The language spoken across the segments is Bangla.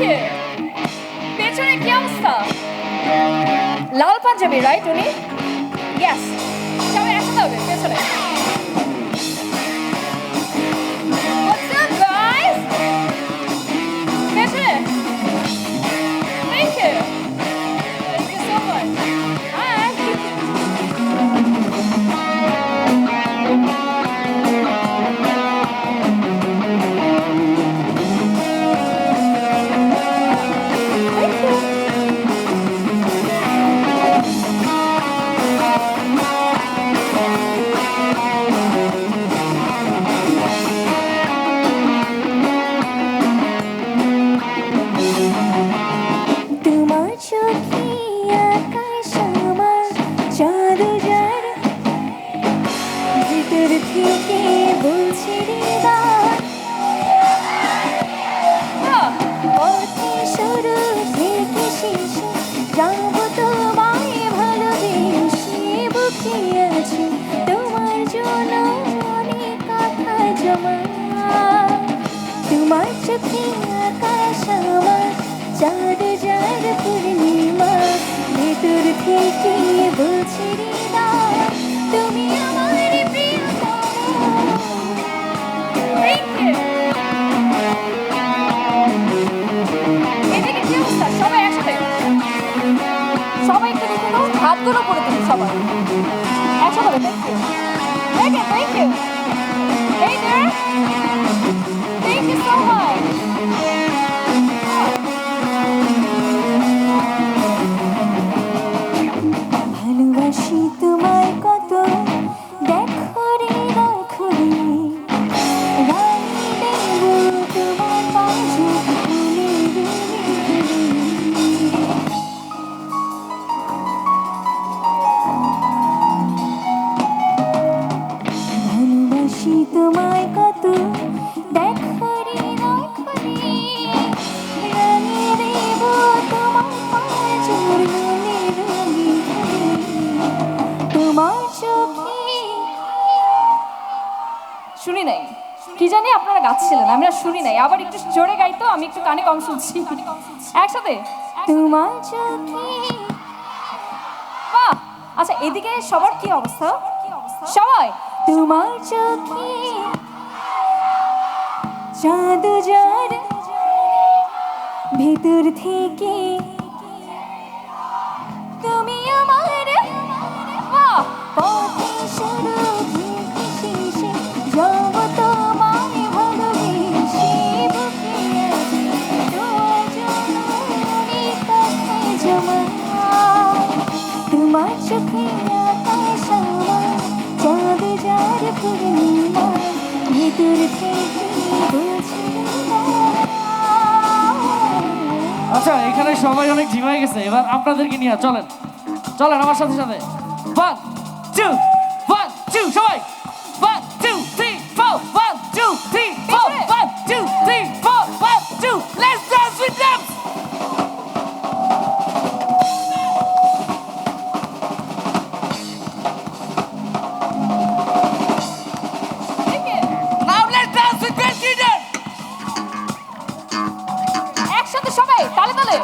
ইউ। পেছনে কি অবস্থা? লাল পাঞ্জাবি রাইট উনি? ইয়েস, সবাই একসাথে হবে পেছনে। What's up guys? পেছনে। Thank you. Thank you so much. Hi. তোমার চোখে আকাশ আমার চাঁদ যার পূর্ণিমা ভেতর থেকে বলছি হৃদয় তুমি আমার প্রিয়তম। Thank you. এদিকে কি অবস্থা? সবাই একসাথে। সবাই একটু দেখে দাও, হাতগুলো করে দিন সবাই একসাথে হবে। Thank you. Thank you. Hey there. Thank you so much. ভালোবাসি তোমায় কত দেখো হৃদয় খুলে রানী দেব তোমার পাশে ফুলে ভালোবাসি তোমায় কত দেখো হৃদয় খুলে রানী দেব তোমার পাশে ফুলে তোমার চোখে। শুনি নাই কি জানি আপনারা গাচ্ছিলেন, আমি আর শুনি নাই। আবার একটু জোরে গাইতো, আমি একটু কানে কম শুনছি। একসাথে তোমার চোখে। বাহ। আচ্ছা এদিকে সবার কি অবস্থা? সবাই তোমার চোখে চাঁদ যার ভেতর থেকে তুমি আমার বাহ। পথে শুরু থেকে শেষে যাব তোমায় ভালোবেসে বুকে আছি তোমার জন্য অনেক কথায় জমা। তোমার চোখে আকাশ আমার চাঁদ যার পূর্ণিমা ভেতর থেকে বলছি আচ্ছা এখানে সবাই অনেক ঝিমাই গেছে, এবার আপনাদেরকে নিয়ে চলেন চলেন আমার সাথে সাথে। 1 2 1 2 সবাই 1 2 3 4 1 2 3 4 1 2 3 4 1 2 let's dance with them. Now let's dance with them leader. একসাথে সবাই তালে তালে।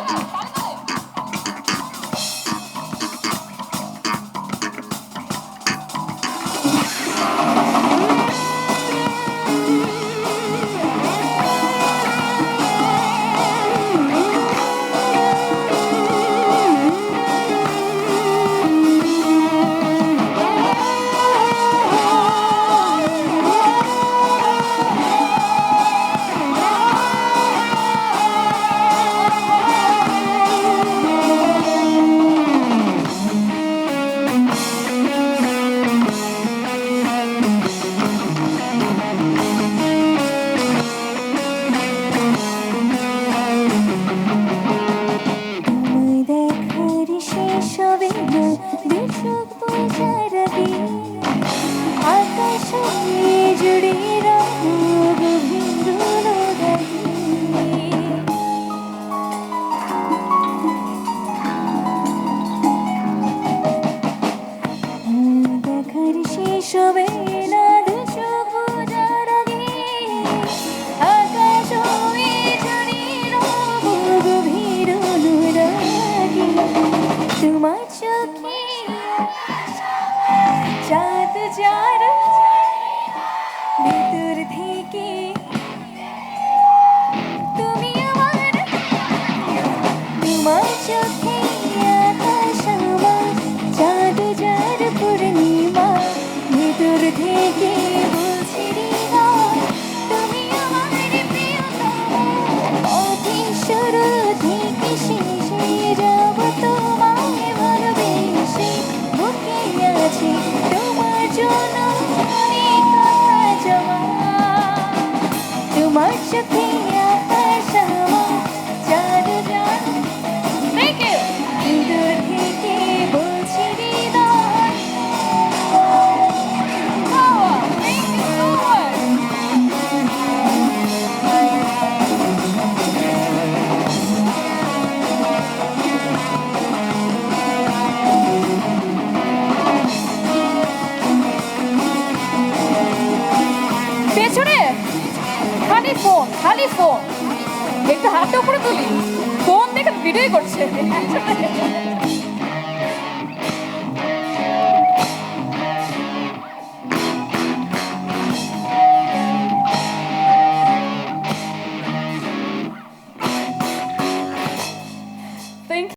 চোখে আকাশ আমার জাদু জাদু থ্যাংক ইউ দূর থেকে বলছি হৃদয় থ্যাংক ইউ সো মাচ পেছনে খালি ফোন খালি ফোন একটু হাতটা উপরে তুলি ফোন দেখে ভিডিও করছে